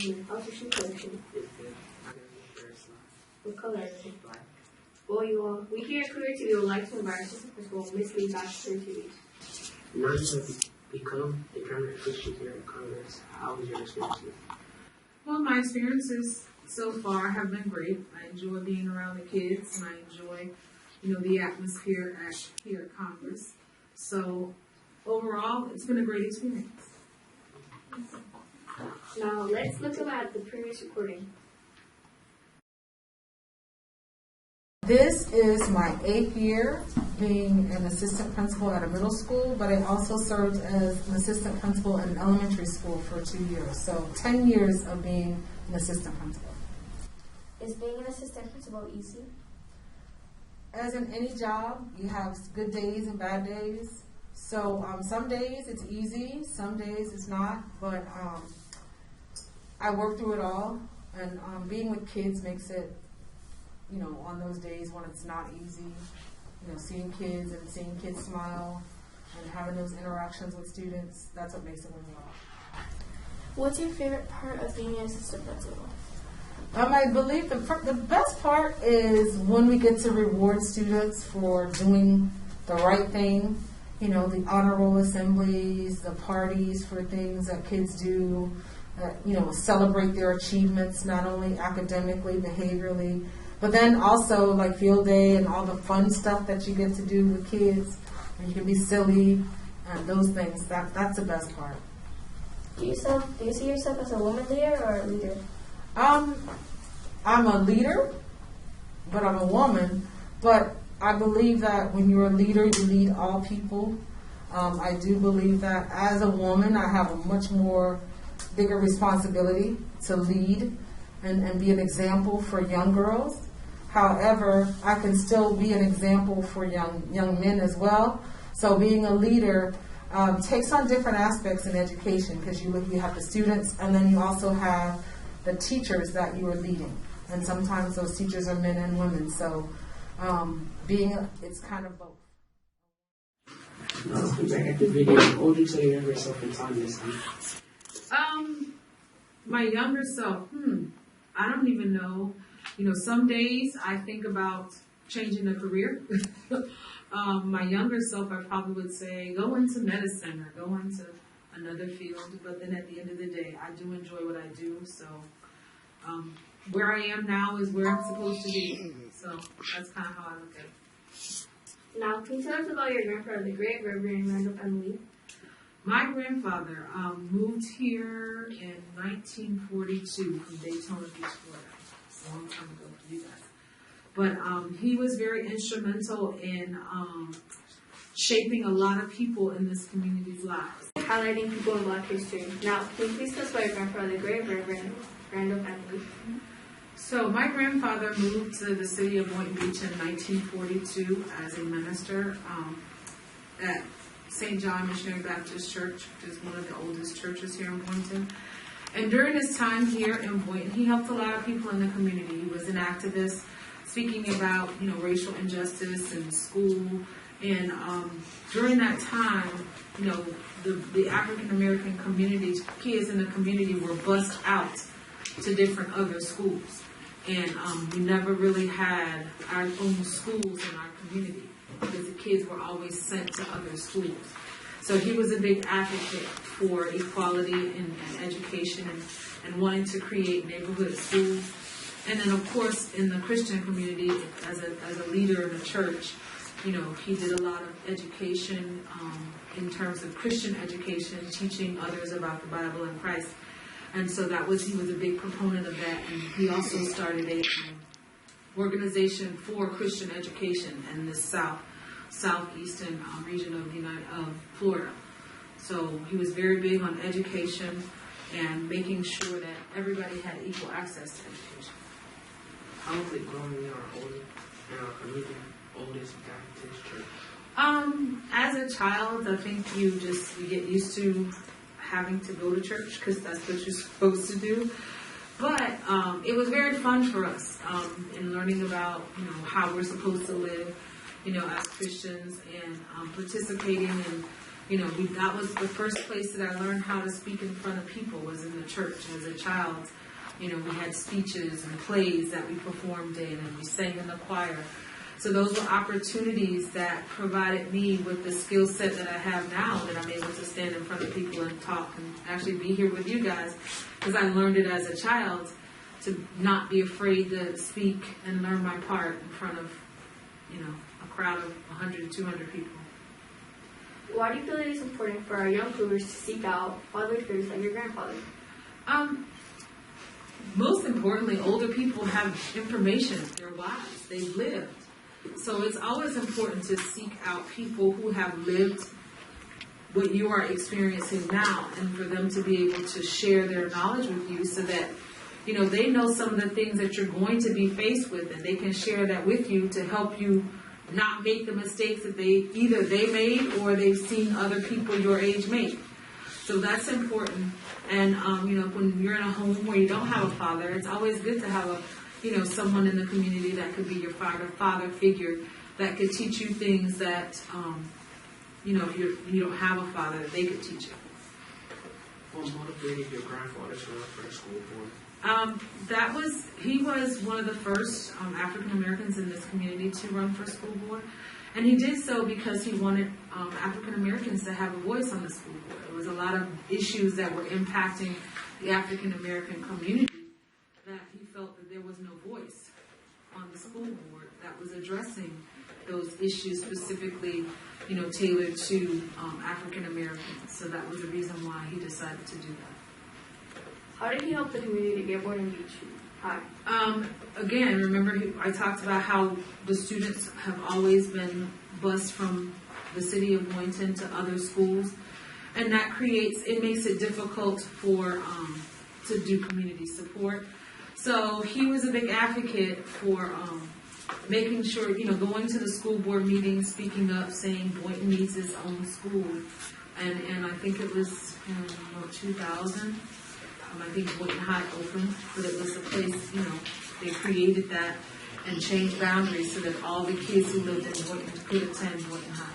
How's your shoe collection? It's good. I got a very smart. What color is it? Black. Well, we here at Career TV would like to invite our assistant principal, Miss Lee, back to Career TV. Now you have become a permanent official here at Congress. How was your experience? Well, my experiences so far have been great. I enjoy being around the kids, and I enjoy, the atmosphere here at Congress. So overall, it's been a great experience. Now, let's look at the previous recording. This is my 8th year being an assistant principal at a middle school, but I also served as an assistant principal in elementary school for 2 years. So 10 years of being an assistant principal. Is being an assistant principal easy? As in any job, you have good days and bad days. So some days it's easy, some days it's not, but I work through it all, and being with kids makes it, on those days when it's not easy, seeing kids and seeing kids smile and having those interactions with students, that's what makes it worthwhile. What's your favorite part of being an assistant principal? I believe the best part is when we get to reward students for doing the right thing, the honor roll assemblies, the parties for things that kids do, celebrate their achievements, not only academically, behaviorally, but then also like field day and all the fun stuff that you get to do with kids. And you can be silly and those things. That's the best part. Do you see yourself as a woman leader or a leader? I'm a leader, but I'm a woman. But I believe that when you're a leader, you lead all people. I do believe that as a woman, I have a much more bigger responsibility to lead and be an example for young girls. However, I can still be an example for young men as well. So being a leader takes on different aspects in education, because you have the students, and then you also have the teachers that you are leading. And sometimes those teachers are men and women. So it's kind of both. Back at the video, what would you tell your younger self in time this time? My younger self, I don't even know. Some days I think about changing a career. My younger self, I probably would say, go into medicine or go into another field. But then at the end of the day, I do enjoy what I do. So where I am now is where I'm supposed to be. So that's kind of how I look at it. Now, can you tell us about your grandfather, the great Reverend Randolph M. Lee? My grandfather moved here in 1942 from Daytona Beach, Florida. It's a long time ago for you guys. But he was very instrumental in shaping a lot of people in this community's lives. Highlighting people in Black history. Now, can you please tell us about your grandfather, the great Reverend Randolph M. Lee? So my grandfather moved to the city of Boynton Beach in 1942 as a minister at St. John Missionary Baptist Church, which is one of the oldest churches here in Boynton. And during his time here in Boynton, he helped a lot of people in the community. He was an activist speaking about, racial injustice in school. And during that time, the African American community, kids in the community were bussed out to different other schools. And we never really had our own schools in our community because the kids were always sent to other schools. So he was a big advocate for equality in education and wanting to create neighborhood schools. And then, of course, in the Christian community, as a leader in the church, he did a lot of education in terms of Christian education, teaching others about the Bible and Christ. And so he was a big proponent of that. And he also started a organization for Christian education in the southeastern region of Florida. So he was very big on education and making sure that everybody had equal access to education. How was it growing in our community, oldest Baptist church? As a child, I think you get used to having to go to church because that's what you're supposed to do. But it was very fun for us in learning about how we're supposed to live, as Christians, and participating in You know, that was the first place that I learned how to speak in front of people, was in the church as a child. You know, we had speeches and plays that we performed in, and we sang in the choir. So those were opportunities that provided me with the skill set that I have now, that I'm able to stand in front of people and talk and actually be here with you guys, because I learned it as a child to not be afraid to speak and learn my part in front of, you know, a crowd of 100, 200 people. Why do you feel it is important for our young cougars to seek out father figures like your grandfather? Most importantly, older people have information, their lives, they've lived. So it's always important to seek out people who have lived what you are experiencing now, and for them to be able to share their knowledge with you, so that, you know, they know some of the things that you're going to be faced with, and they can share that with you to help you not make the mistakes that either they made or they've seen other people your age make. So that's important. And, you know, when you're in a home where you don't have a father, it's always good to have someone in the community that could be your father figure, that could teach you things that, you know, if you don't have a father, that they could teach you. What motivated your grandfather to run for the school board? He was one of the first African Americans in this community to run for school board. And he did so because he wanted African Americans to have a voice on the school board. There was a lot of issues that were impacting the African American community that he felt that there was no voice on the school board that was addressing those issues, specifically, you know, tailored to African Americans. So that was the reason why he decided to do that. How did he help the community get Boynton Beach high? Again, remember I talked about how the students have always been bused from the city of Boynton to other schools, and that makes it difficult for to do community support. So he was a big advocate for making sure, you know, going to the school board meetings, speaking up, saying Boynton needs its own school, and I think it was in 2000. I think Boynton High opened, but it was a place, you know, they created that and changed boundaries so that all the kids who lived in Boynton could attend Boynton High.